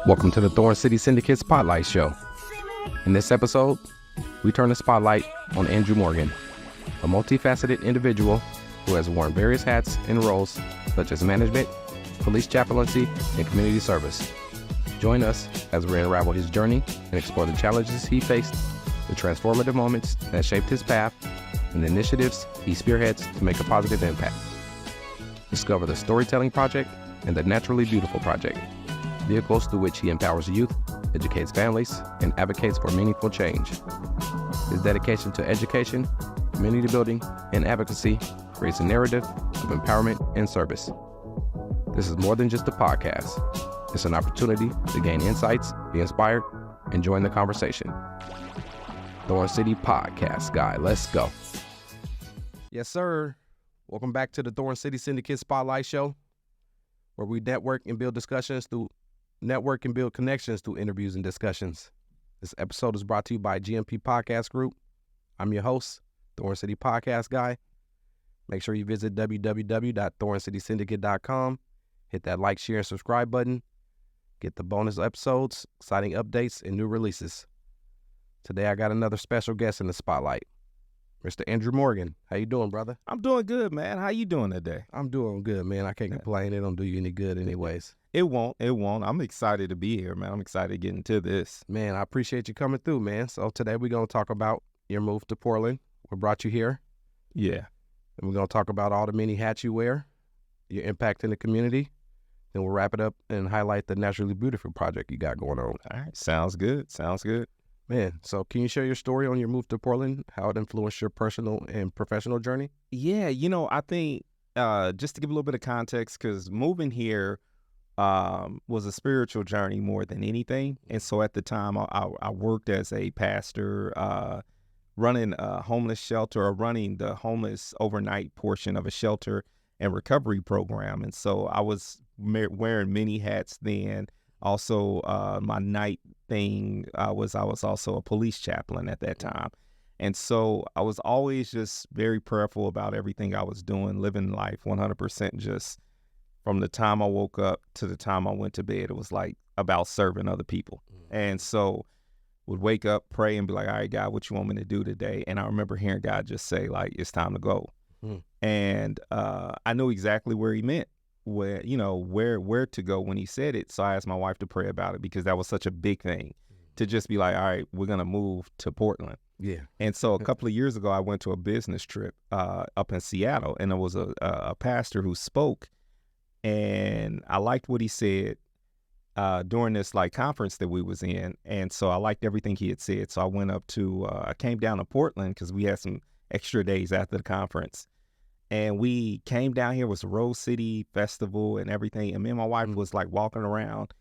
Welcome to the Thorn City Syndicate Spotlight Show. In this episode, we turn the spotlight on Andru Morgan, a multifaceted individual who has worn various hats and roles such as management, police chaplaincy, and community service. Join us as we unravel his journey and explore the challenges he faced, the transformative moments that shaped his path, and the initiatives he spearheads to make a positive impact. Discover the Storytelling Project and the Naturally Beautiful Project, vehicles through which he empowers youth, educates families, and advocates for meaningful change. His dedication to education, community building, and advocacy creates a narrative of empowerment and service. This is more than just a podcast. It's an opportunity to gain insights, be inspired, and join the conversation. Thorn City Podcast Guy, let's go. Yes, sir. Welcome back to the Thorn City Syndicate Spotlight Show, where we network and build connections through interviews and discussions. This episode is brought to you by GMP Podcast Group. I'm your host, Thorn City Podcast Guy. Make sure you visit www.thorncitysyndicate.com. Hit that like, share, and subscribe button. Get the bonus episodes, exciting updates, and new releases. Today, I got another special guest in the spotlight, Mr. Andru Morgan. How you doing, brother? I'm doing good, man. How you doing today? I'm doing good, man. I can't complain. It don't do you any good anyways. It won't. I'm excited to be here, man. I'm excited to get into this. Man, I appreciate you coming through, man. So today we're going to talk about your move to Portland. What brought you here? Yeah. And we're going to talk about all the many hats you wear, your impact in the community. Then we'll wrap it up and highlight the Naturally Beautiful project you got going on. All right. Sounds good. Man, so can you share your story on your move to Portland, how it influenced your personal and professional journey? Yeah, I think just to give a little bit of context, because moving here was a spiritual journey more than anything. And so at the time, I worked as a pastor, running a homeless shelter, or running the homeless overnight portion of a shelter and recovery program. And so I was wearing many hats then. Also, my night thing was I was also a police chaplain at that time. And so I was always just very prayerful about everything I was doing, living life 100% just from the time I woke up to the time I went to bed. It was like about serving other people. And so would wake up, pray, and be like, all right, God, what you want me to do today? And I remember hearing God just say, like, it's time to go. And I knew exactly where he meant, where to go when he said it. So I asked my wife to pray about it, because that was such a big thing to just be like, all right, we're going to move to Portland. Yeah. And so a couple of years ago, I went to a business trip up in Seattle, and there was a pastor who spoke, and I liked what he said during this conference that we was in. And so I liked everything he had said. So I went up to, I came down to Portland because we had some extra days after the conference. And we came down here. It was a Rose City festival and everything. And me and my wife was walking around.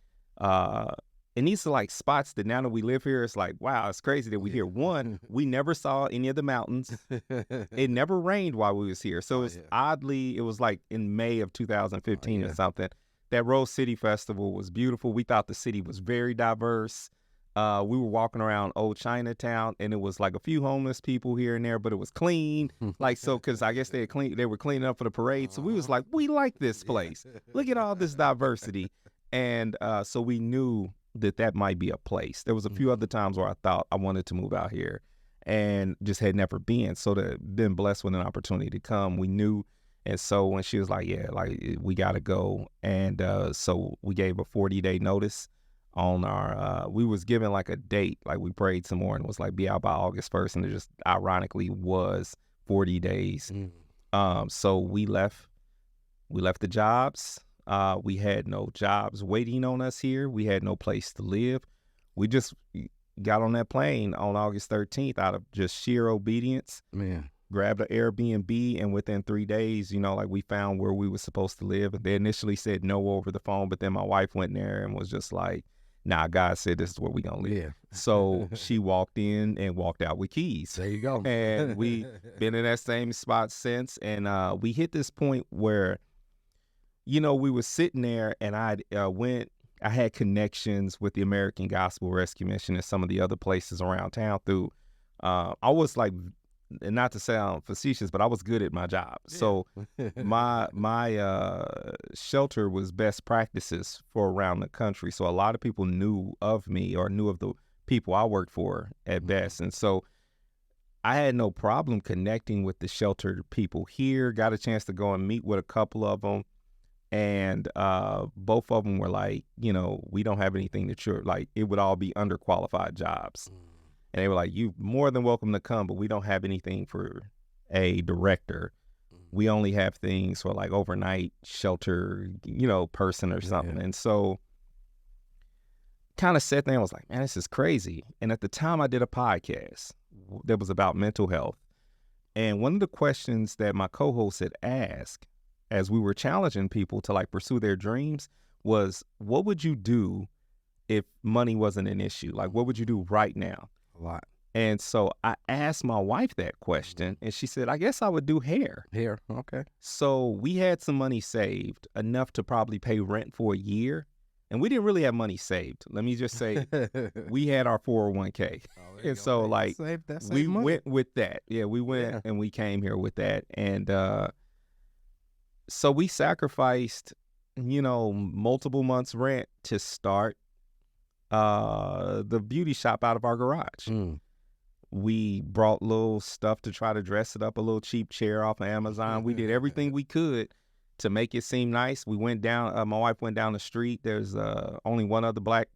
And these are spots that now that we live here, it's like, wow, it's crazy that we're here. One, we never saw any of the mountains. It never rained while we was here. So it's oddly, it was in May of 2015 or something. That Rose City festival was beautiful. We thought the city was very diverse. We were walking around old Chinatown, and it was a few homeless people here and there, but it was clean. Because I guess they were cleaning up for the parade. So we was like, we like this place. Look at all this diversity. And so we knew that might be a place. There was a few other times where I thought I wanted to move out here and just had never been. So to been blessed with an opportunity to come, we knew. And so when she was like, we got to go. And so we gave a 40-day notice on our, we was given a date, we prayed some more and was be out by August 1st. And it just ironically was 40 days. So we left the jobs. We had no jobs waiting on us here. We had no place to live. We just got on that plane on August 13th out of just sheer obedience. Man. Grabbed an Airbnb, and within 3 days, we found where we were supposed to live. And they initially said no over the phone, but then my wife went there and was just like, nah, God said this is where we gonna live. Yeah. So she walked in and walked out with keys. There you go. And we been in that same spot since. And we hit this point where, we were sitting there, and I had connections with the American Gospel Rescue Mission and some of the other places around town through, I was and not to sound facetious, but I was good at my job. Yeah. So my shelter was best practices for around the country. So a lot of people knew of me or knew of the people I worked for at best. And so I had no problem connecting with the sheltered people here, got a chance to go and meet with a couple of them. And both of them were like, you know, we don't have anything that you're like, it would all be underqualified jobs. And they were like, you more than welcome to come, but we don't have anything for a director. We only have things for like overnight shelter, you know, person or something. Yeah. And so kind of sat there and was like, man, this is crazy. And at the time I did a podcast that was about mental health. And one of the questions that my co-host had asked as we were challenging people to like pursue their dreams was, what would you do if money wasn't an issue? Like, what would you do right now? A lot. And so I asked my wife that question, and she said, I guess I would do hair. Hair, okay. So we had some money saved, enough to probably pay rent for a year. And we didn't really have money saved. Let me just say, we had our 401k. And so like, we went with that. Yeah, we went and we came here with that. And so we sacrificed, you know, multiple months rent to start the beauty shop out of our garage. We brought little stuff to try to dress it up, a little cheap chair off of Amazon. We did everything we could to make it seem nice. We went down, my wife went down the street. There's only one other black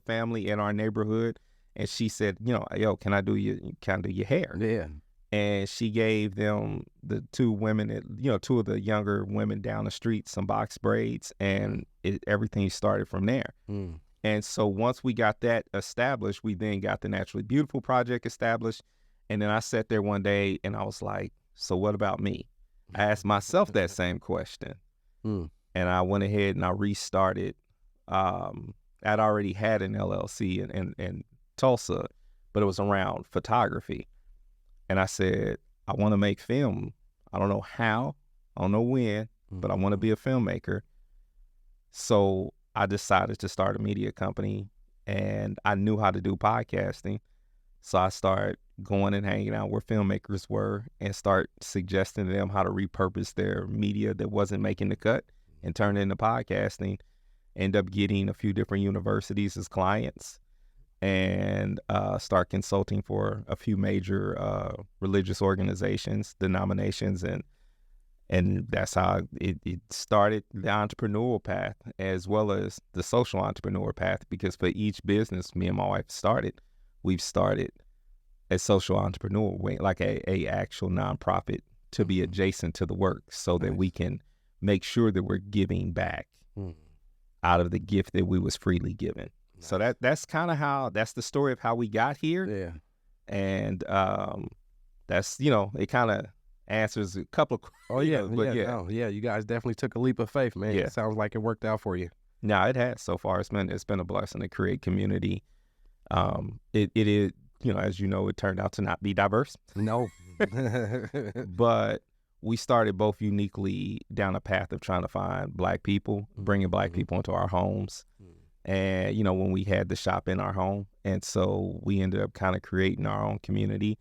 family in our neighborhood. And she said, you know, yo, can I do your hair? Yeah. And she gave them, the two women, you know, two of the younger women down the street, some box braids, and everything started from there. And so once we got that established, we then got the Naturally Beautiful project established. And then I sat there one day and I was like, so what about me? I asked myself that same question. And I went ahead and I restarted. I'd already had an LLC in Tulsa, but it was around photography. And I said, I want to make film. I don't know how, I don't know when, but I want to be a filmmaker. So I decided to start a media company, and I knew how to do podcasting. So I started going and hanging out where filmmakers were and start suggesting to them how to repurpose their media that wasn't making the cut and turn it into podcasting. End up getting a few different universities as clients, and start consulting for a few major religious organizations, denominations, and that's how it started the entrepreneurial path as well as the social entrepreneur path, because for each business me and my wife we've started a social entrepreneur wing, like a actual nonprofit to be adjacent to the work, so that we can make sure that we're giving back out of the gift that we was freely given. So that's kind of that's the story of how we got here. Yeah. And that's, you know, it kind of answers a couple of you guys definitely took a leap of faith, man. Yeah. It sounds like it worked out for you. No, it has so far. It's been a blessing to create community. It is, you know, as you know, it turned out to not be diverse. No. But we started both uniquely down a path of trying to find black people, bringing black people into our homes. And, you know, when we had the shop in our home, and so we ended up kind of creating our own community,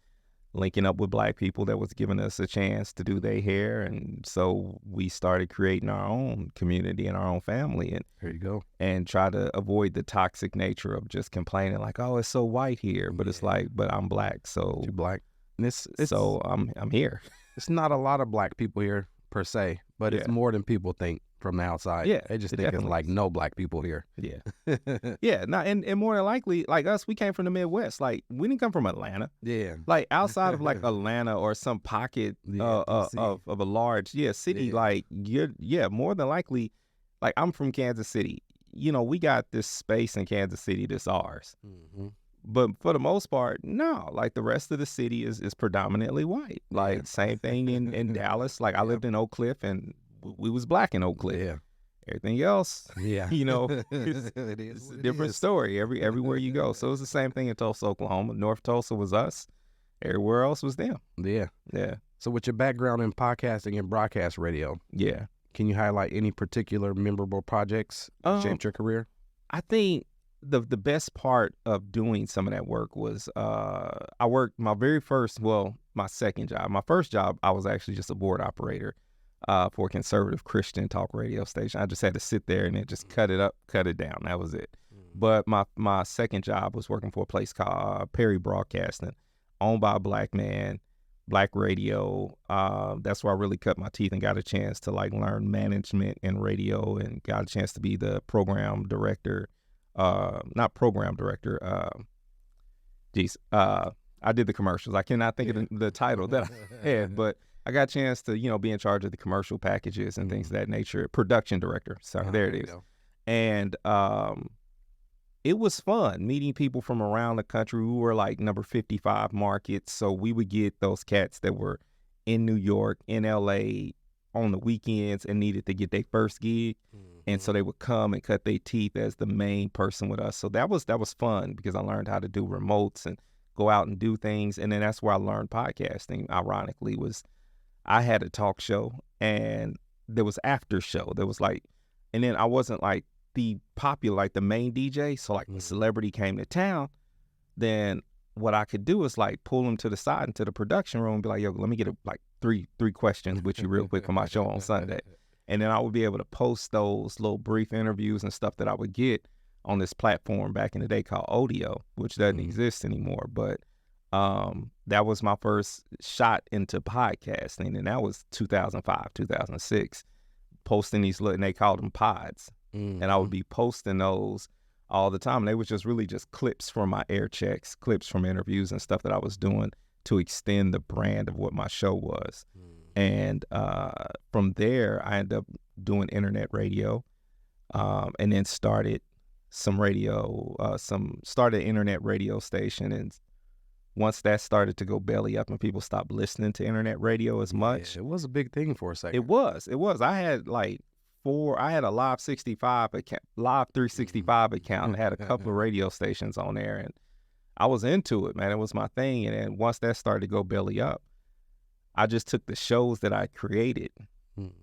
linking up with black people that was giving us a chance to do their hair. And so we started creating our own community and our own family. And there you go. And try to avoid the toxic nature of just complaining like, oh, it's so white here. But it's like, but I'm black. So you're black. And so I'm here. It's not a lot of black people here per se, but it's more than people think from the outside. Yeah, they just think it's like no black people here. Yeah. Yeah. No, and more than likely, like us, we came from the Midwest. Like, we didn't come from Atlanta. Yeah. Like, outside of like Atlanta or some pocket of a large city, like more than likely, like, I'm from Kansas City. You know, we got this space in Kansas City that's ours. But for the most part, no. Like, the rest of the city is predominantly white. Like, same thing in Dallas. Like, I lived in Oak Cliff, and we was black in Oak Cliff. Yeah. Everything else, you know, it's a different story everywhere you go. So it's the same thing in Tulsa, Oklahoma. North Tulsa was us. Everywhere else was them. Yeah. Yeah. So with your background in podcasting and broadcast radio, can you highlight any particular memorable projects that shaped your career? I think the best part of doing some of that work was I worked my my second job. My first job, I was actually just a board operator for a conservative Christian talk radio station. I just had to sit there and then just cut it up, cut it down. That was it. But my second job was working for a place called Perry Broadcasting, owned by a black man, black radio. That's where I really cut my teeth and got a chance to like learn management and radio, and got a chance to be the program director. Not program director. I did the commercials. I cannot think of the title that I had, but I got a chance to, be in charge of the commercial packages and things of that nature. Production director. Sorry, there it is. And it was fun meeting people from around the country. We were like number 55 markets. So we would get those cats that were in New York, in LA on the weekends and needed to get their first gig. And so they would come and cut their teeth as the main person with us. So that was fun because I learned how to do remotes and go out and do things. And then that's where I learned podcasting, ironically, was I had a talk show and there was after show. There was like, and then I wasn't like the popular, like the main DJ. So like when a celebrity came to town, then what I could do is like pull them to the side into the production room and be like, yo, let me get like three questions with you real quick for my show on Sunday. And then I would be able to post those little brief interviews and stuff that I would get on this platform back in the day called Odeo, which doesn't exist anymore. But that was my first shot into podcasting. And that was 2005, 2006, posting these, and they called them pods. And I would be posting those all the time. And they was just really just clips from my air checks, clips from interviews and stuff that I was doing to extend the brand of what my show was. And from there, I ended up doing internet radio, and then started some radio, started an internet radio station. And once that started to go belly up and people stopped listening to internet radio as much. Yeah, it was a big thing for a second. It was. I had like I had a Live 65 account, Live 365 account, and had a couple of radio stations on there. And I was into it, man. It was my thing. And then once that started to go belly up, I just took the shows that I created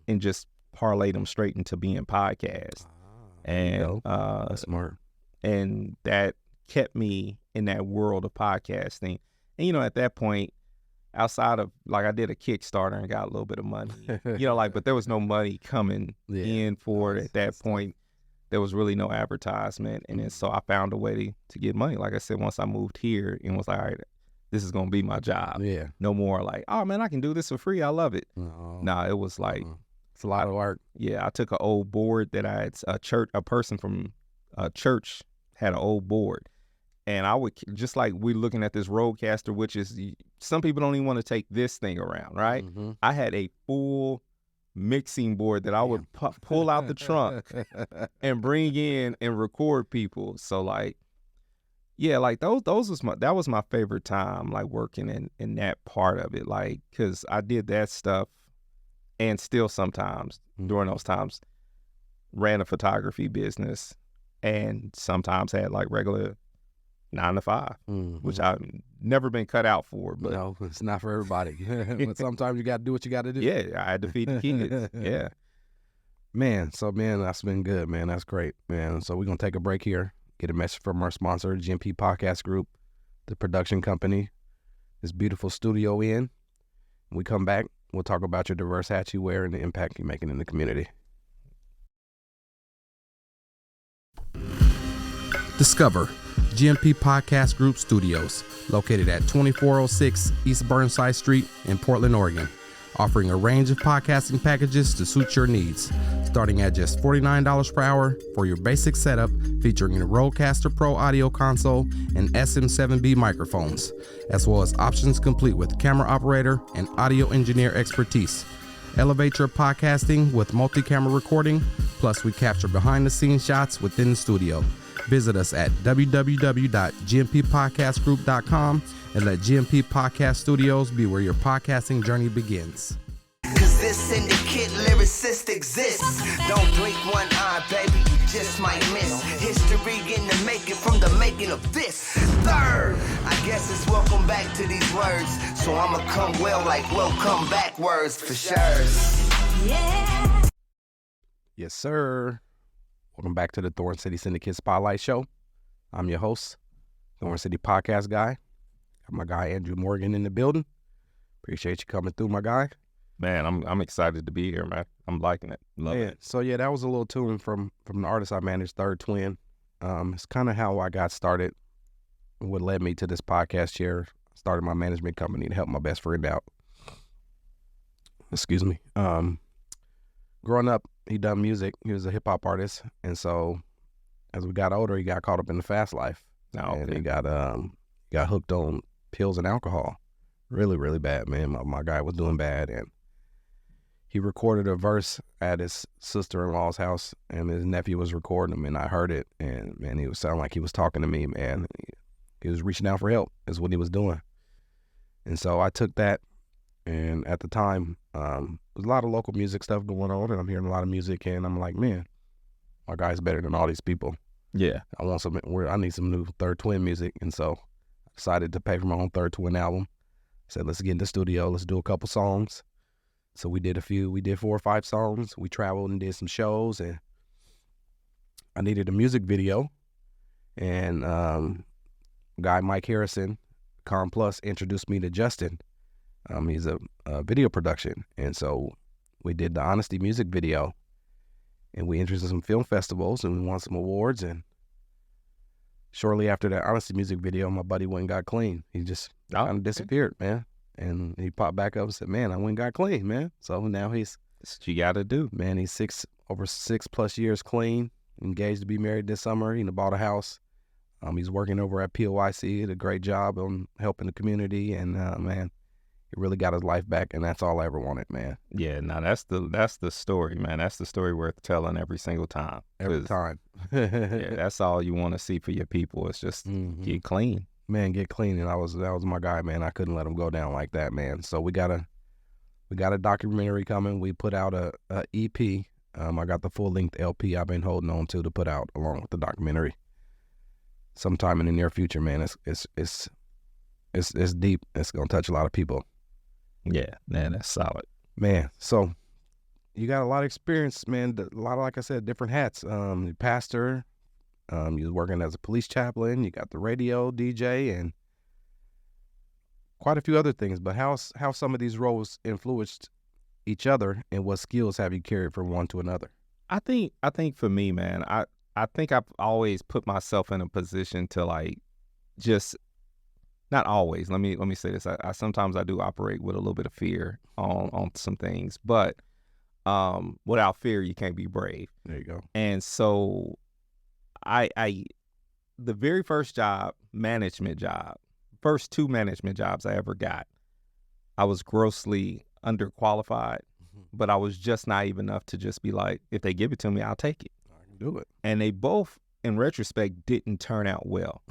and just parlayed them straight into being podcasts. And that's smart. And that kept me in that world of podcasting. And, at that point, outside of, like, I did a Kickstarter and got a little bit of money, but there was no money coming in for it at that point. There was really no advertisement. And then so I found a way to get money. Like I said, once I moved here and was like, all right, this is going to be my job. Yeah. No more like, oh man, I can do this for free. I love it. Nah, it was like, it's a lot of work. Yeah. I took an old board that I had, a person from a church had an old board. And I would, just like we're looking at this Rodecaster, which is, some people don't even want to take this thing around, right? I had a full mixing board that I would pull out the trunk and bring in and record people. So like, yeah, like that was my favorite time, like working in that part of it, like, cause I did that stuff and still sometimes during those times ran a photography business and sometimes had like regular 9 to 5, which I've never been cut out for. But no, it's not for everybody. But sometimes you got to do what you got to do. Yeah, I had to feed the kids. Yeah. Man, that's been good, man. That's great, man. So we're going to take a break here, get a message from our sponsor, GMP Podcast Group, the production company, this beautiful studio in. When we come back, we'll talk about your diverse hats you wear and the impact you're making in the community. Discover GMP Podcast Group Studios, located at 2406 East Burnside Street in Portland, Oregon, offering a range of podcasting packages to suit your needs, starting at just $49 per hour for your basic setup, featuring a Rodecaster Pro audio console and SM7B microphones, as well as options complete with camera operator and audio engineer expertise. Elevate your podcasting with multi-camera recording, plus we capture behind-the-scenes shots within the studio. Visit us at www.gmpodcastgroup.com and let GMP Podcast Studios be where your podcasting journey begins. Cause this syndicate lyricist exists. Don't blink one eye, baby, you just might miss history in the making from the making of this. Third, I guess it's welcome back to these words. So I'ma come well like welcome back words for sure. Yeah. Yes, sir. Welcome back to the Thorn City Syndicate Spotlight Show. I'm your host, Thorn City Podcast Guy. Got my guy Andru Morgan in the building. Appreciate you coming through, my guy. Man, I'm excited to be here, man. I'm liking it. Love it. So yeah, that was a little tune from the artist I managed, Third Twin. It's kind of how I got started. What led me to this podcast here. Started my management company to help my best friend out. Excuse me. Growing up, he done music. He was a hip hop artist, and so as we got older, he got caught up in the fast life, and he got hooked on pills and alcohol. Really, really bad, man. My guy was doing bad, and he recorded a verse at his sister-in-law's house, and his nephew was recording him, and I heard it, and man, he was sounding like he was talking to me, man. He was reaching out for help, is what he was doing. And so I took that, and at the time, there's a lot of local music stuff going on, and I'm hearing a lot of music, and I'm like, man, my guy's better than all these people. Yeah. I need some new Third Twin music, and so I decided to pay for my own Third Twin album. Said, let's get in the studio, let's do a couple songs. So we did 4 or 5 songs. We traveled and did some shows, and I needed a music video, and guy Mike Harrison, Com Plus, introduced me to Justin. He's a video production, and so we did the Honesty music video, and we entered some film festivals, and we won some awards. And shortly after that Honesty music video, my buddy went and got clean. He just kind of disappeared, man. And he popped back up and said, man, I went and got clean, man. So now that's what you got to do. Man, he's over 6+ years clean, engaged to be married this summer. He bought a house. He's working over at POIC, did a great job on helping the community, and man, he really got his life back, and that's all I ever wanted, man. Yeah, now that's the story, man. That's the story worth telling every single time. Every time. Yeah, that's all you want to see for your people. It's just get clean. Man, get clean, and that was my guy, man. I couldn't let him go down like that, man. So we got a documentary coming. We put out a EP. I got the full-length LP I've been holding on to put out along with the documentary. Sometime in the near future, man. It's deep. It's gonna touch a lot of people. Yeah, man, that's solid, man. So you got a lot of experience, man. A lot of, like I said, different hats. Pastor. You was working as a police chaplain. You got the radio DJ and quite a few other things. But how some of these roles influenced each other, and what skills have you carried from one to another? I think for me, man, I think I've always put myself in a position to like just not always. Let me say this. I sometimes I do operate with a little bit of fear on some things, but without fear you can't be brave. There you go. And so the very first management job, first 2 management jobs I ever got, I was grossly underqualified, but I was just naive enough to just be like, if they give it to me, I'll take it. I can do it. And they both, in retrospect, didn't turn out well.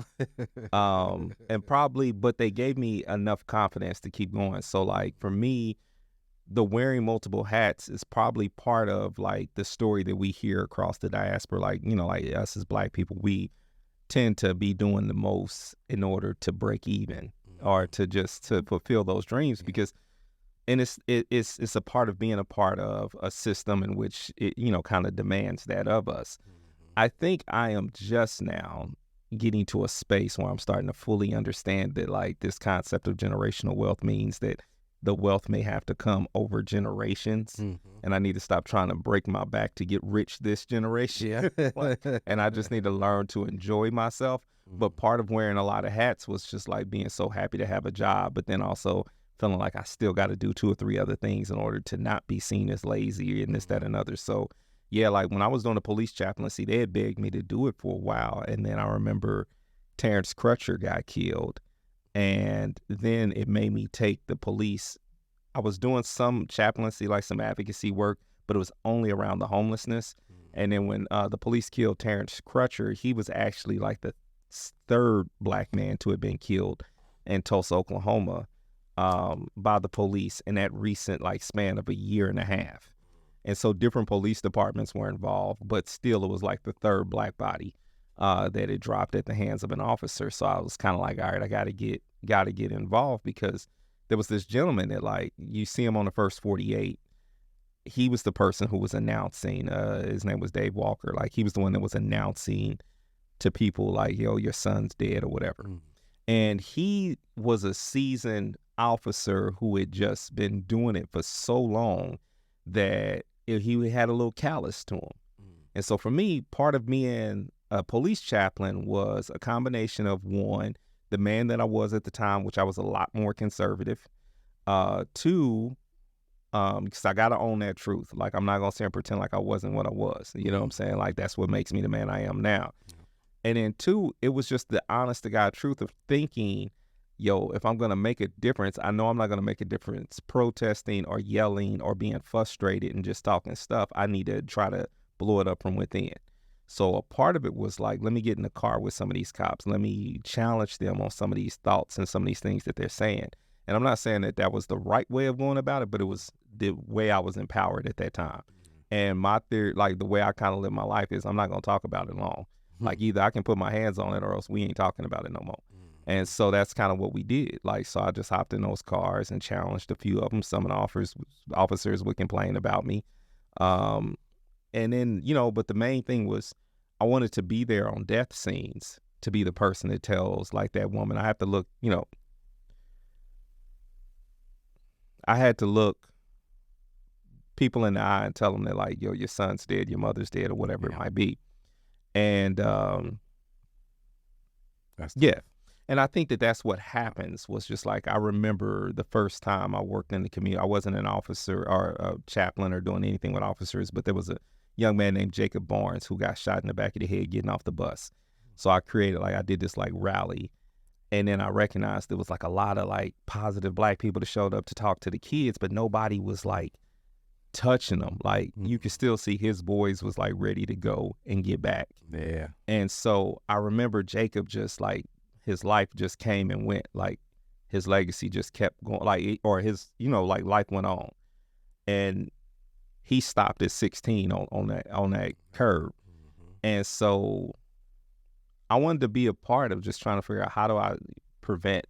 But they gave me enough confidence to keep going. So like for me, the wearing multiple hats is probably part of like the story that we hear across the diaspora. Like, like us as Black people, we tend to be doing the most in order to break even or to fulfill those dreams, because it's a part of being a part of a system in which it kind of demands that of us. I think I am just now getting to a space where I'm starting to fully understand that like this concept of generational wealth means that the wealth may have to come over generations, and I need to stop trying to break my back to get rich this generation. Yeah. And I just need to learn to enjoy myself. But part of wearing a lot of hats was just like being so happy to have a job, but then also feeling like I still got to do 2 or 3 other things in order to not be seen as lazy and this, that, and other. So yeah, like when I was doing the police chaplaincy, they had begged me to do it for a while. And then I remember Terrence Crutcher got killed. And then it made me take the police. I was doing some chaplaincy, like some advocacy work, but it was only around the homelessness. And then when the police killed Terrence Crutcher, he was actually like the 3rd Black man to have been killed in Tulsa, Oklahoma, by the police in that recent like span of a year and a half. And so different police departments were involved, but still it was like the 3rd Black body that had dropped at the hands of an officer. So I was kind of like, all right, I got to get involved, because there was this gentleman that like, you see him on the first 48. He was the person who was announcing, his name was Dave Walker. Like he was the one that was announcing to people like, yo, your son's dead or whatever. And he was a seasoned officer who had just been doing it for so long that he had a little callous to him. And so for me, part of being a police chaplain was a combination of, one, the man that I was at the time, which I was a lot more conservative. Two, because I got to own that truth. Like, I'm not going to sit and pretend like I wasn't what I was. You know what I'm saying? Like, that's what makes me the man I am now. And then two, it was just the honest to God truth of thinking, yo, if I'm going to make a difference, I know I'm not going to make a difference protesting or yelling or being frustrated and just talking stuff. I need to try to blow it up from within. So a part of it was like, let me get in the car with some of these cops. Let me challenge them on some of these thoughts and some of these things that they're saying. And I'm not saying that that was the right way of going about it, but it was the way I was empowered at that time. And my theory, like the way I kind of live my life is, I'm not going to talk about it long. Like, either I can put my hands on it or else we ain't talking about it no more. And so that's kind of what we did. Like, so I just hopped in those cars and challenged a few of them. Some of the officers would complain about me. And then, you know, but the main thing was I wanted to be there on death scenes, to be the person that tells, like, that woman, I have to look, you know, I had to look people in the eye and tell them that, like, yo, your son's dead, your mother's dead, or whatever it might be. And yeah. And I think that that's what happens, was just like, I remember the first time I worked in the community, I wasn't an officer or a chaplain or doing anything with officers, but there was a young man named Jacob Barnes who got shot in the back of the head getting off the bus. So I did this like rally, and then I recognized there was like a lot of like positive Black people that showed up to talk to the kids, but nobody was like touching them. Like, you could still see his boys was like ready to go and get back. Yeah. And so I remember Jacob just like, his life just came and went. Like, his legacy just kept going, like, or his, you know, like, life went on. And he stopped at 16 on that curb. And so I wanted to be a part of just trying to figure out, how do I prevent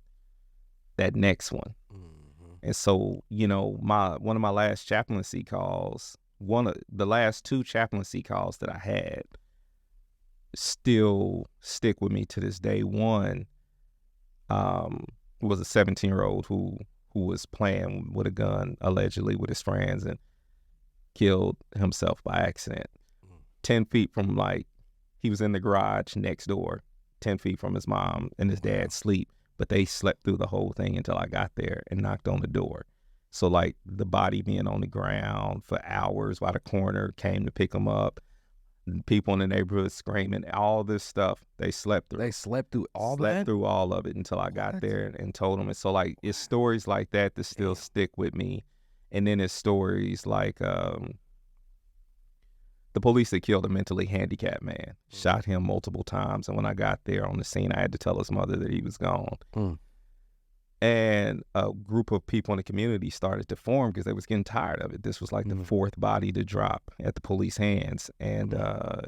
that next one? And so, you know, one of my last chaplaincy calls, one of the last two chaplaincy calls that I had still stick with me to this day. One was a 17-year-old who was playing with a gun, allegedly, with his friends, and killed himself by accident. 10 feet from, like, he was in the garage next door, 10 feet from his mom and his dad sleep, but they slept through the whole thing until I got there and knocked on the door. So, like, the body being on the ground for hours while the coroner came to pick him up, people in the neighborhood screaming, all this stuff, they slept through. They slept through all slept that? through all of it until I got there and told them. And so, like, it's stories like that that still stick with me. And then it's stories like the police that killed a mentally handicapped man, shot him multiple times. And when I got there on the scene, I had to tell his mother that he was gone. And a group of people in the community started to form because they was getting tired of it. This was like the fourth body to drop at the police hands. And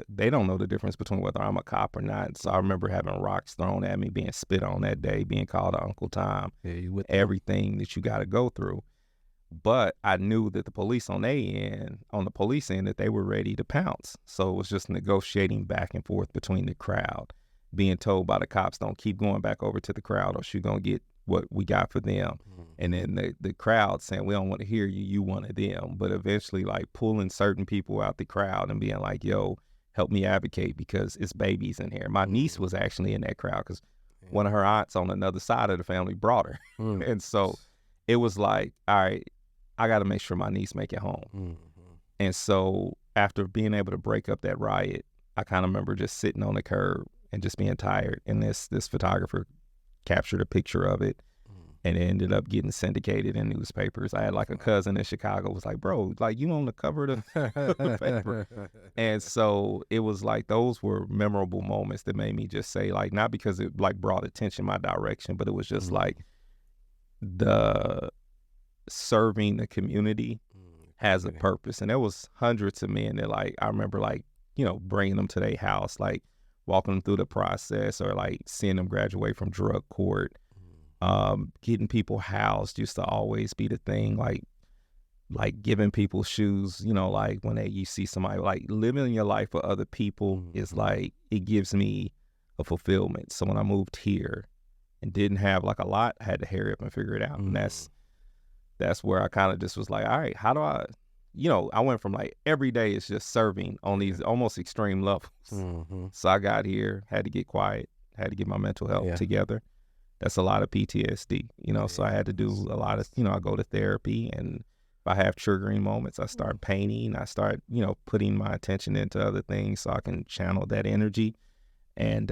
they don't know the difference between whether I'm a cop or not. So I remember having rocks thrown at me, being spit on that day, being called Uncle Tom, everything that you got to go through. But I knew that the police on the police end, that they were ready to pounce. So it was just negotiating back and forth between the crowd, being told by the cops, don't keep going back over to the crowd or you're going to get what we got for them. And then the crowd saying, we don't want to hear you, you one of them. But eventually, like, pulling certain people out the crowd and being like, yo, help me advocate because it's babies in here. My niece was actually in that crowd because one of her aunts on another side of the family brought her. And so it was like, all right, I got to make sure my niece make it home. And so after being able to break up that riot, I kind of remember just sitting on the curb and just being tired. And this photographer captured a picture of it, and it ended up getting syndicated in newspapers. I had like a cousin in Chicago was like, bro, like, you on the cover of the paper. And so it was like, those were memorable moments that made me just say, like, not because it like brought attention my direction, but it was just like the serving the community has a purpose. And there was hundreds of men that, like, I remember, like, you know, bringing them to their house, like walking them through the process, or like seeing them graduate from drug court. Getting people housed used to always be the thing, like giving people shoes, you know, like when you see somebody, like, living your life for other people is like, it gives me a fulfillment. So when I moved here, and didn't have like a lot, I had to hurry up and figure it out. And that's where I kind of just was like, all right, how do I, I went from like every day is just serving on these almost extreme levels. So I got here, had to get quiet, had to get my mental health together. That's a lot of PTSD, so I had to do a lot of, I go to therapy, and if I have triggering moments, I start painting, I start, putting my attention into other things so I can channel that energy and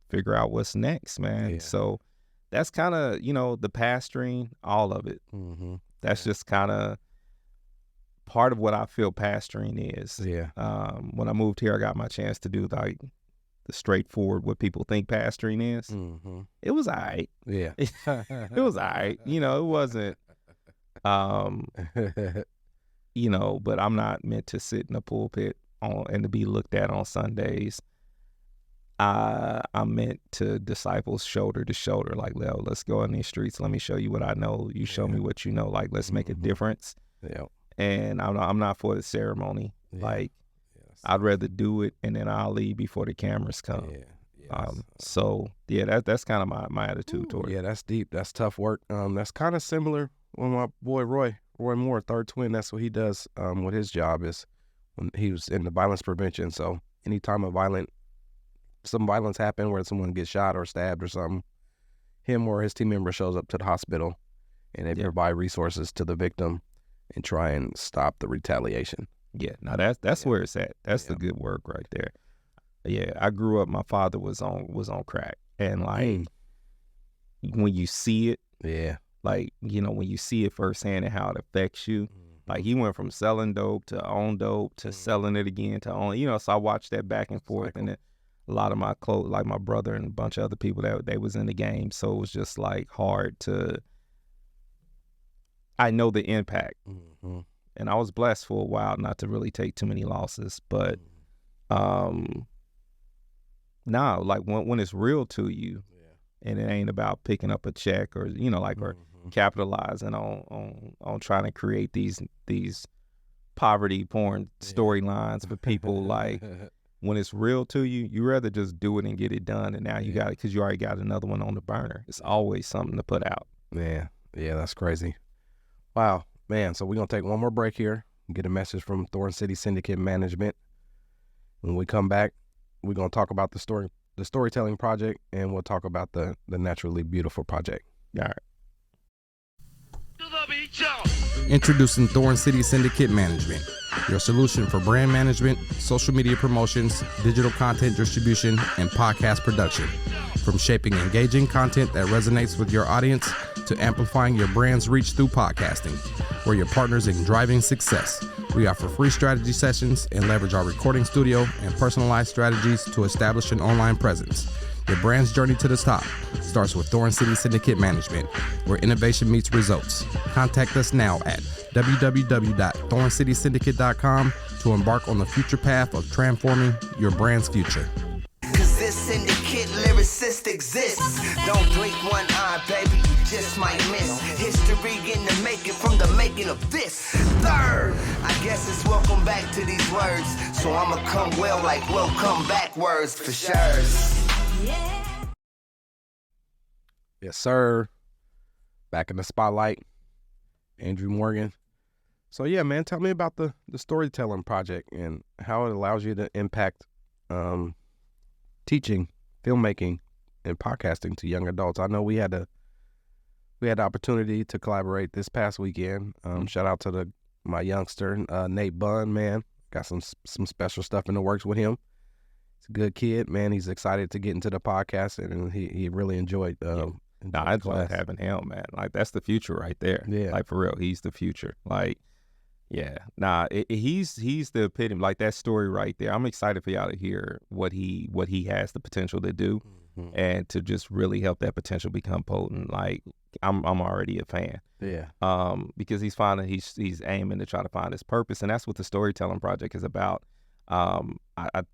figure out what's next, man. So that's kind of, the pastoring, all of it. That's just kind of part of what I feel pastoring is. When I moved here, I got my chance to do like the straightforward what people think pastoring is. It was all right. It was all right. It wasn't, but I'm not meant to sit in a pulpit and to be looked at on Sundays. I'm meant to disciple shoulder to shoulder, like, Leo, let's go in these streets. Let me show you what I know. You show me what you know. Like, let's make a difference. And I'm not for the ceremony. Like, I'd rather do it and then I'll leave before the cameras come. So that's kind of my attitude toward it. Yeah, that's deep. That's tough work. That's kind of similar when my boy Roy Moore, third twin, that's what he does. What his job is when he was in the violence prevention. So anytime some violence happen where someone gets shot or stabbed or something, him or his team member shows up to the hospital and they provide resources to the victim and try and stop the retaliation. Now that's where it's at. That's the good work right there. I grew up, my father was on crack, and like when you see it, like, when you see it firsthand and how it affects you, like he went from selling dope to own dope to selling it again to own, so I watched that back and forth, and a lot of my like my brother and a bunch of other people that they was in the game, so it was just like hard to, I know the impact. And I was blessed for a while not to really take too many losses, but now, like when it's real to you, and it ain't about picking up a check or or capitalizing on trying to create these poverty porn storylines for people. Like when it's real to you, you rather just do it and get it done. And now you got it because you already got another one on the burner. It's always something to put out. Yeah, that's crazy. Wow. Man, so we're going to take one more break here and get a message from Thorn City Syndicate Management. When we come back, we're going to talk about the storytelling project, and we'll talk about the Naturally Beautiful project. All right. Introducing Thorn City Syndicate Management, your solution for brand management, social media promotions, digital content distribution, and podcast production. From shaping engaging content that resonates with your audience to amplifying your brand's reach through podcasting. We're your partners in driving success. We offer free strategy sessions and leverage our recording studio and personalized strategies to establish an online presence. Your brand's journey to the top starts with Thorn City Syndicate Management, where innovation meets results. Contact us now at www.thorncitysyndicate.com to embark on the future path of transforming your brand's future. Cause this syndicate lyricist exists. Don't blink one eye, baby, you just might miss history in the making from the making of this. Third, I guess it's welcome back to these words. So I'ma come well like welcome backwards for sure. Yes, sir. Back in the spotlight, Andru Morgan. So yeah, man, tell me about the storytelling project and how it allows you to impact teaching, filmmaking, and podcasting to young adults. I know we had the opportunity to collaborate this past weekend. Shout out to my youngster, Nate Bunn, man. Got some special stuff in the works with him. He's a good kid, man. He's excited to get into the podcast, and he really enjoyed I enjoyed having him, man. Like, that's the future right there. Yeah. Like, for real, he's the future. Like, yeah. He's the epitome. Like, that story right there. I'm excited for y'all to hear what he has the potential to do, and to just really help that potential become potent. Like, I'm already a fan. Yeah. Because he's aiming to try to find his purpose, and that's what the storytelling project is about. I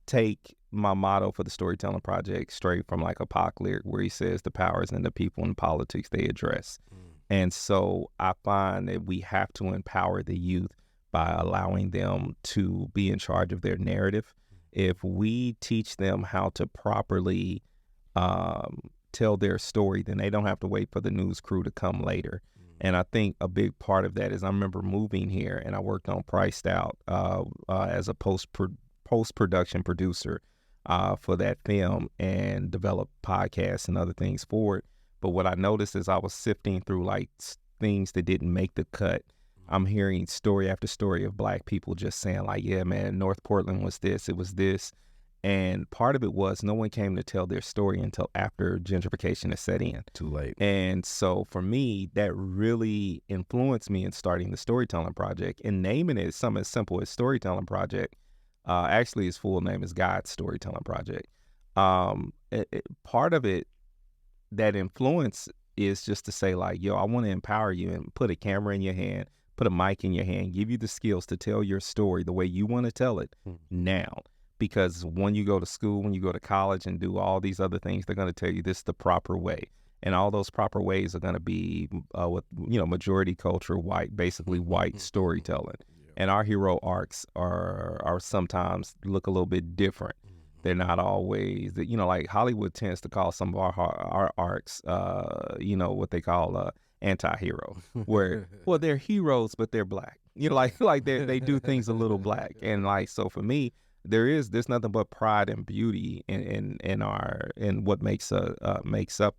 take my motto for the storytelling project straight from like a Pac lyric where he says the powers and the people in politics they address. And so I find that we have to empower the youth by allowing them to be in charge of their narrative. If we teach them how to properly tell their story, then they don't have to wait for the news crew to come later. And I think a big part of that is I remember moving here and I worked on Priced Out as a post-production producer for that film and developed podcasts and other things for it. But what I noticed is I was sifting through like things that didn't make the cut. I'm hearing story after story of Black people just saying like, yeah, man, North Portland was this, it was this. And part of it was no one came to tell their story until after gentrification is set in. Too late. And so for me, that really influenced me in starting the Storytelling Project and naming it something as simple as Storytelling Project. Actually, his full name is God's Storytelling Project. Part of it, that influence is just to say like, yo, I want to empower you and put a camera in your hand, put a mic in your hand, give you the skills to tell your story the way you want to tell it now. Because when you go to school, when you go to college and do all these other things, they're going to tell you this is the proper way. And all those proper ways are going to be with, majority culture, white, basically white storytelling. And our hero arcs are sometimes look a little bit different. They're not always, like Hollywood tends to call some of our arcs, what they call anti-hero, where, well, they're heroes, but they're Black. Like they do things a little Black. And like, so for me, there's nothing but pride and beauty in what makes up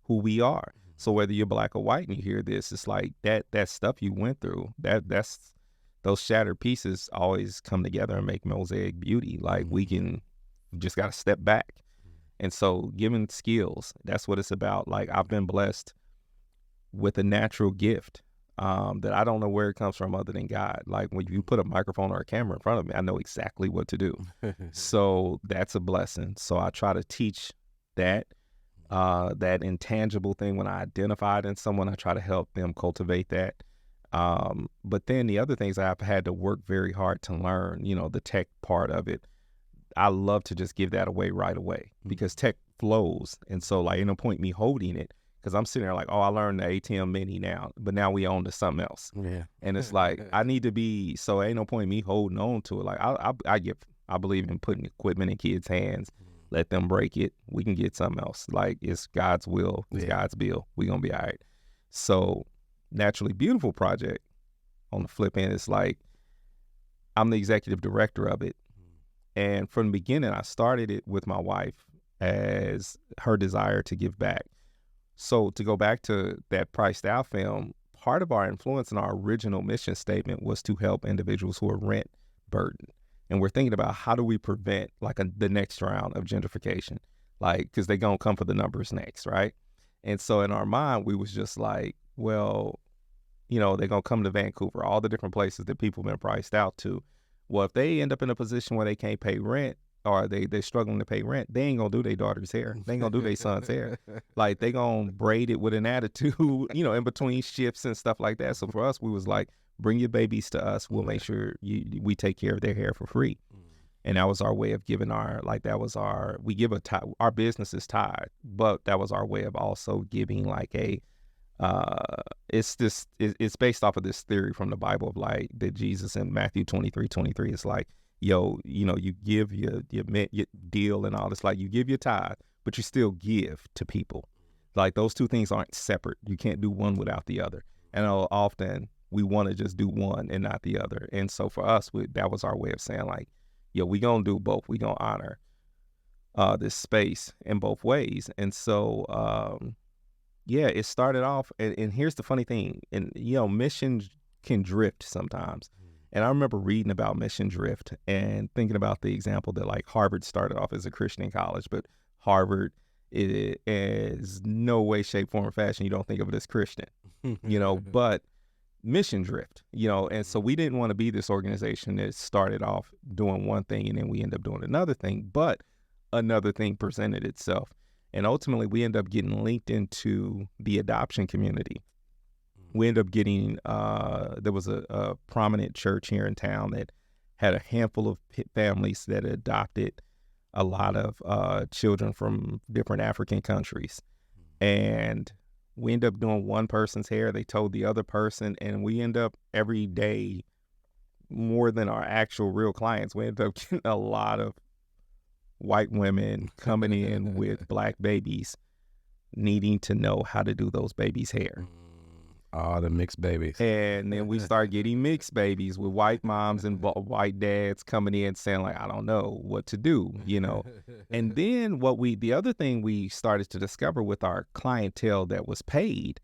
who we are. So whether you're Black or white and you hear this, it's like that stuff you went through, that's those shattered pieces always come together and make mosaic beauty. Like we just got to step back. And so given skills, that's what it's about. Like I've been blessed with a natural gift that I don't know where it comes from other than God. Like when you put a microphone or a camera in front of me, I know exactly what to do. So that's a blessing. So I try to teach that intangible thing. When I identify it in someone, I try to help them cultivate that. But then the other things I've had to work very hard to learn, the tech part of it. I love to just give that away right away because tech flows. And so like, ain't no point me holding it. Because I'm sitting there like, oh, I learned the ATM Mini now, but now we own to something else. Yeah. And it's like, I need to be, so ain't no point me holding on to it. Like I believe in putting equipment in kids' hands, let them break it. We can get something else. Like it's God's will, it's God's bill. We're going to be all right. So Naturally Beautiful project on the flip end, it's like, I'm the executive director of it. And from the beginning, I started it with my wife as her desire to give back. So to go back to that Priced Out film, part of our influence in our original mission statement was to help individuals who are rent burdened. And we're thinking about how do we prevent like the next round of gentrification, like, because they're going to come for the numbers next, right? And so in our mind, we was just like, well, they're going to come to Vancouver, all the different places that people have been priced out to. Well, if they end up in a position where they can't pay rent, or they're struggling to pay rent, they ain't gonna do their daughter's hair. They ain't gonna do their son's hair. Like they gonna braid it with an attitude, in between shifts and stuff like that. So for us, we was like, bring your babies to us. We'll make sure we take care of their hair for free. And that was our way of giving our business is tied, but that was our way of also giving like it's based off of this theory from the Bible of like that Jesus in Matthew 23:23 is like, you give your deal and all this, like you give your tithe, but you still give to people. Like those two things aren't separate. You can't do one without the other. And often we want to just do one and not the other. And so for us, that was our way of saying like, we gonna do both. We gonna honor this space in both ways. And so, it started off, and here's the funny thing, and missions can drift sometimes. And I remember reading about mission drift and thinking about the example that like Harvard started off as a Christian college, but Harvard is no way, shape, form, or fashion. You don't think of it as Christian, but mission drift, and so we didn't want to be this organization that started off doing one thing and then we end up doing another thing, but another thing presented itself. And ultimately we end up getting linked into the adoption community. We ended up getting, there was a prominent church here in town that had a handful of families that adopted a lot of children from different African countries. And we ended up doing one person's hair. They told the other person, and we end up every day, more than our actual real clients, we ended up getting a lot of white women coming in with Black babies needing to know how to do those babies' hair. Oh, the mixed babies. And then we start getting mixed babies with white moms and white dads coming in saying like, I don't know what to do, you know. And then the other thing we started to discover with our clientele that was paid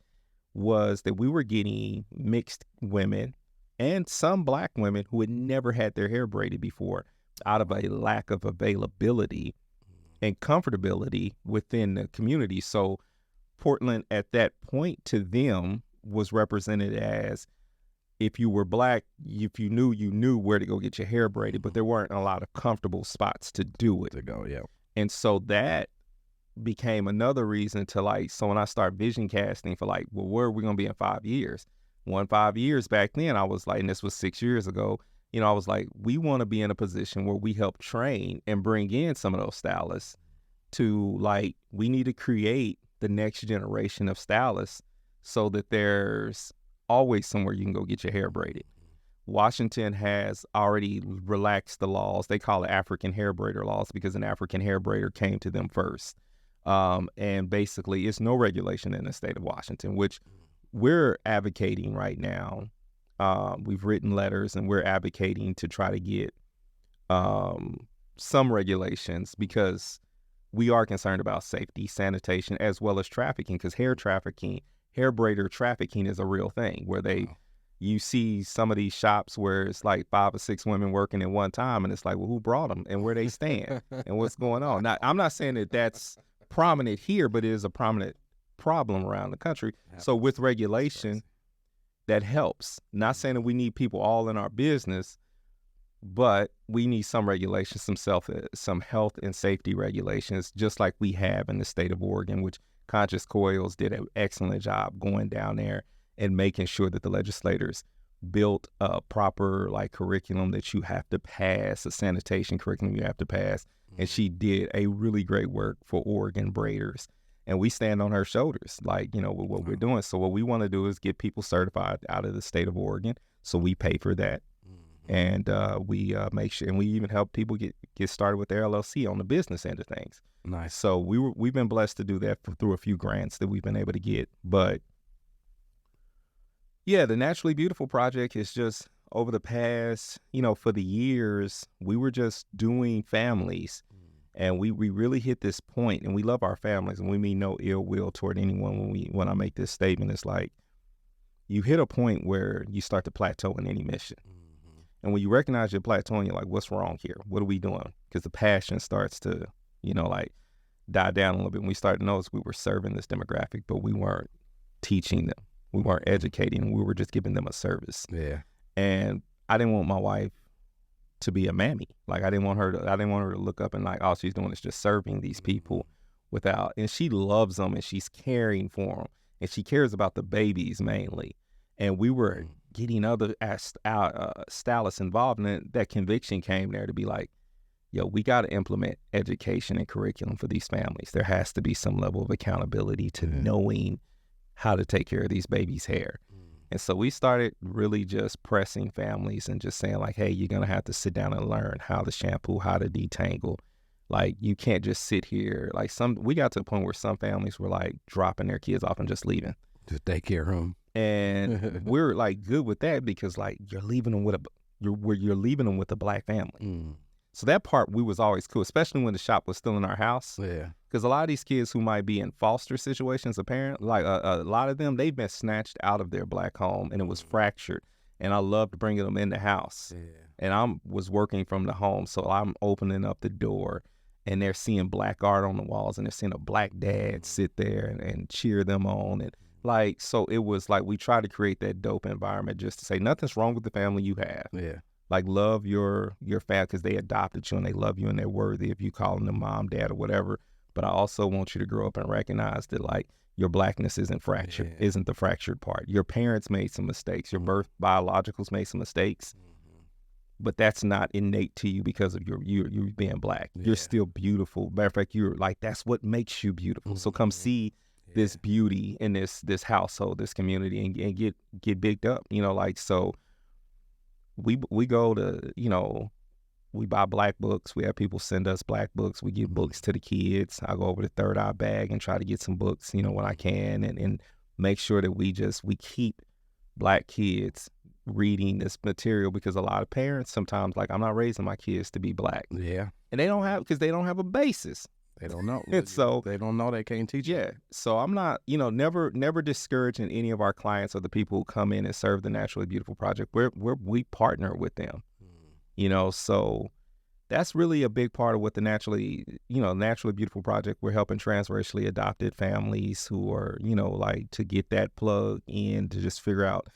was that we were getting mixed women and some black women who had never had their hair braided before out of a lack of availability and comfortability within the community. So Portland at that point to them was represented as, if you were black, if you knew where to go get your hair braided, but there weren't a lot of comfortable spots to do it. To go, yeah. And so that became another reason to like, so when I start vision casting for like, well, where are we going to be in 5 years? 5 years back then, I was like, and this was 6 years ago, you know, I was like, we want to be in a position where we help train and bring in some of those stylists to like, we need to create the next generation of stylists so that there's always somewhere you can go get your hair braided. Washington has already relaxed the laws. They call it African hair braider laws because an African hair braider came to them first. And basically, it's no regulation in the state of Washington, which we're advocating right now. We've written letters and we're advocating to try to get some regulations because we are concerned about safety, sanitation, as well as trafficking, because hair braider trafficking is a real thing where you see some of these shops where it's like 5 or 6 women working at one time, and it's like, well, who brought them and where they stand and what's going on? Now, I'm not saying that that's prominent here, but it is a prominent problem around the country. So with regulation, that helps. Not saying that we need people all in our business, but we need some regulations, some health and safety regulations, just like we have in the state of Oregon, which Conscious Coils did an excellent job going down there and making sure that the legislators built a proper like curriculum that you have to pass, a sanitation curriculum you have to pass. And she did a really great work for Oregon braiders. And we stand on her shoulders, like, you know, with what we're doing. So what we want to do is get people certified out of the state of Oregon. So we pay for that. And we make sure, and we even help people get started with their LLC on the business end of things. Nice. So we've been blessed to do that through a few grants that we've been able to get. But yeah, the Naturally Beautiful project is just over the past, you know, for the years, we were just doing families. And we really hit this point, and we love our families, and we mean no ill will toward anyone when I make this statement. It's like you hit a point where you start to plateau in any mission. And when you recognize you're plateauing, you're like, what's wrong here? What are we doing? Because the passion starts to, you know, like die down a little bit. And we started to notice we were serving this demographic, but we weren't teaching them. We weren't educating them. We were just giving them a service. Yeah. And I didn't want my wife to be a mammy. Like I didn't want her to look up and like, all she's doing is just serving these people without, and she loves them and she's caring for them and she cares about the babies mainly. And we were getting other stylists involved, and that conviction came there to be like, yo, we got to implement education and curriculum for these families. There has to be some level of accountability to knowing how to take care of these babies' hair. And so we started really just pressing families and just saying like, hey, you're going to have to sit down and learn how to shampoo, how to detangle. Like you can't just sit here. Like we got to a point where some families were like dropping their kids off and just leaving. Just take care of them. And we're like good with that because like you're leaving them with a black family. So that part we was always cool, especially when the shop was still in our house. Yeah. Because a lot of these kids who might be in foster situations, apparently, like a lot of them, they've been snatched out of their black home and it was fractured. And I loved bringing them in the house. Yeah. And I was working from the home, so I'm opening up the door and they're seeing black art on the walls and they're seeing a black dad sit there and cheer them on. And like, so it was like we tried to create that dope environment just to say nothing's wrong with the family you have. Yeah. Like love your family because they adopted you and they love you and they're worthy of you calling them mom, dad, or whatever. But I also want you to grow up and recognize that like your blackness isn't fractured, isn't the fractured part. Your parents made some mistakes. Your birth biologicals made some mistakes, but that's not innate to you because of you being black. Yeah. You're still beautiful. Matter of fact, you're like, that's what makes you beautiful. So come see this beauty in this household, this community, and get bigged up, you know, like, so we go to, you know, we buy black books. We have people send us black books. We give books to the kids. I go over to Third Eye Bag and try to get some books, you know, when I can, and make sure that we keep black kids reading this material, because a lot of parents sometimes, like, I'm not raising my kids to be black. Yeah. And they don't have a basis. They don't know. And so they don't know, they can't teach. Yeah. So I'm not, you know, never discouraging any of our clients or the people who come in and serve the Naturally Beautiful Project. We partner with them, you know, so that's really a big part of what the Naturally Beautiful Project. We're helping transracially adopted families who are, you know, like, to get that plug in, to just figure out,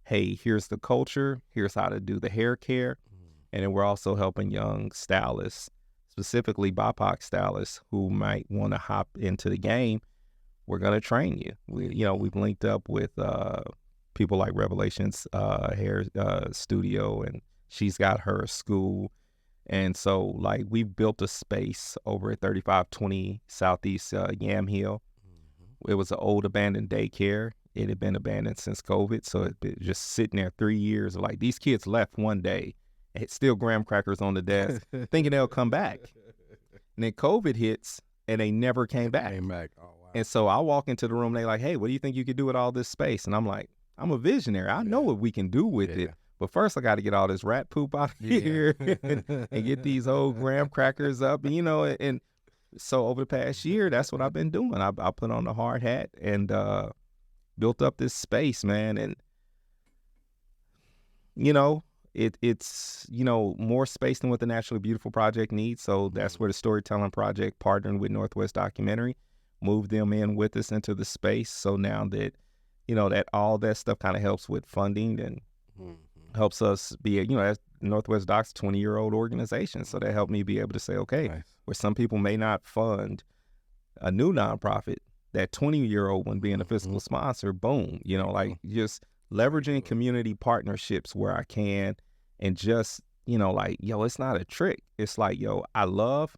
hey, here's the culture, here's how to do the hair care. And then we're also helping young stylists, specifically BIPOC stylists, who might want to hop into the game. We're going to train you. We've linked up with people like Revelations Hair Studio, and she's got her school. And so, like, we've built a space over at 3520 Southeast Yam Hill. It was an old abandoned daycare. It had been abandoned since COVID. So it been just sitting there 3 years. Like, these kids left one day, and it's still graham crackers on the desk, thinking they'll come back. And then COVID hits, and they never came back. Oh, wow. And so I walk into the room, they like, hey, what do you think you could do with all this space? And I'm like, I'm a visionary. I know what we can do with it. But first, I got to get all this rat poop out of here and get these old graham crackers up. And, you know, and so over the past year, that's what I've been doing. I put on the hard hat and built up this space, man. And, you know, it's, you know, more space than what the Naturally Beautiful Project needs. So that's where the Storytelling Project, partnering with Northwest Documentary, moved them in with us into the space. So now that, you know, that all that stuff kind of helps with funding and helps us be, you know, Northwest Doc's 20-year-old organization. So that helped me be able to say, okay, where some people may not fund a new nonprofit, that 20-year-old one being a fiscal sponsor, boom, you know, like, just leveraging community partnerships where I can, and just, you know, like, yo, it's not a trick. It's like, yo, I love,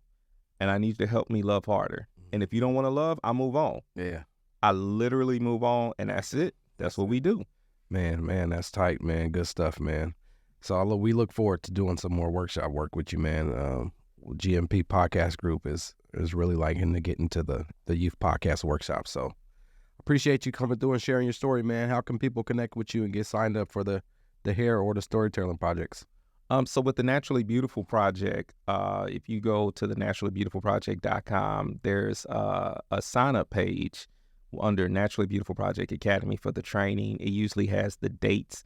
and I need you to help me love harder. And if you don't want to love, I move on. Yeah. I literally move on, and that's it. That's what we do. Man, that's tight, man. Good stuff, man. So we look forward to doing some more workshop work with you, man. GMP Podcast Group is really liking to get into the youth podcast workshop. So appreciate you coming through and sharing your story, man. How can people connect with you and get signed up for the hair or the storytelling projects? So with the Naturally Beautiful Project, if you go to the naturallybeautifulproject.com, there's a sign-up page under Naturally Beautiful Project Academy for the training. It usually has the dates.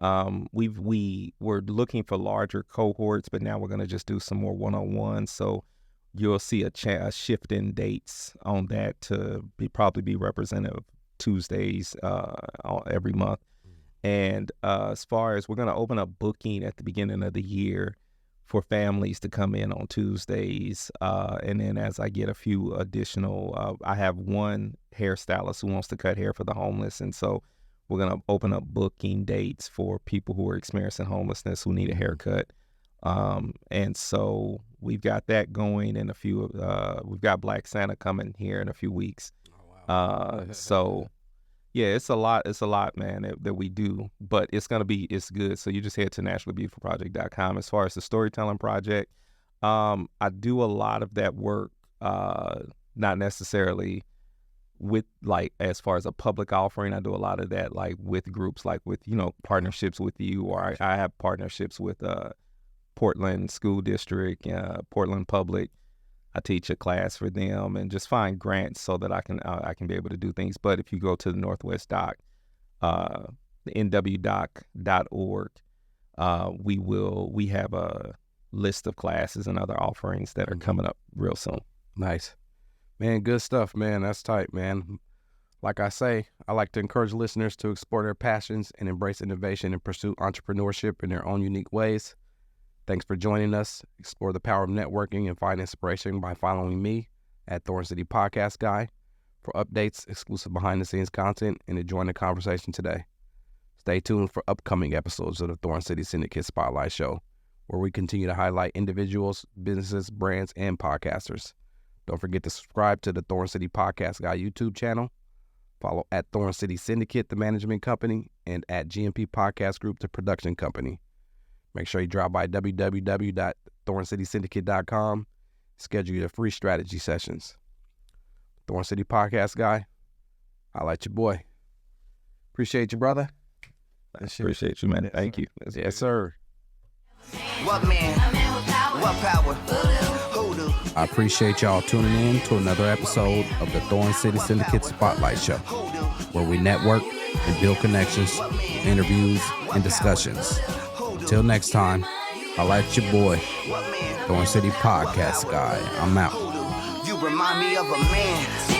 We're looking for larger cohorts, but now we're going to just do some more one-on-ones. So you'll see a shift in dates on that to probably be representative Tuesdays every month. And as far as, we're going to open up booking at the beginning of the year for families to come in on Tuesdays. And then as I get a few additional, I have one hairstylist who wants to cut hair for the homeless. And so we're going to open up booking dates for people who are experiencing homelessness, who need a haircut. And so we've got that going in a few, we've got Black Santa coming here in a few weeks. Oh, wow. So yeah, it's a lot, man, that we do, but it's good. So you just head to naturallybeautifulproject.com. As far as the storytelling project, I do a lot of that work, not necessarily with, like, as far as a public offering. I do a lot of that, like, with groups, like with, you know, partnerships with you, or I have partnerships with Portland School District, Portland Public. I teach a class for them and just find grants so that I can be able to do things. But if you go to the Northwest Doc, the nwdoc.org, we have a list of classes and other offerings that are coming up real soon. Nice. Man, good stuff, man. That's tight, man. Like I say, I like to encourage listeners to explore their passions and embrace innovation and pursue entrepreneurship in their own unique ways. Thanks for joining us. Explore the power of networking and find inspiration by following me at Thorn City Podcast Guy for updates, exclusive behind-the-scenes content, and to join the conversation today. Stay tuned for upcoming episodes of the Thorn City Syndicate Spotlight Show, where we continue to highlight individuals, businesses, brands, and podcasters. Don't forget to subscribe to the Thorn City Podcast Guy YouTube channel. Follow at Thorn City Syndicate, the management company, and at GMP Podcast Group, the production company. Make sure you drop by www.thorncitysyndicate.com. Schedule your free strategy sessions. Thorn City Podcast guy, I like your boy. Appreciate you, brother. Appreciate you, man. Thank you. Yes, sir. What man? What power? Hoodoo. I appreciate y'all tuning in to another episode of the Thorn City Syndicate Spotlight Show, where we network and build connections, interviews, and discussions. Till next time, I like your boy, Thorn City Podcast guy. I'm out. You remind me of a man.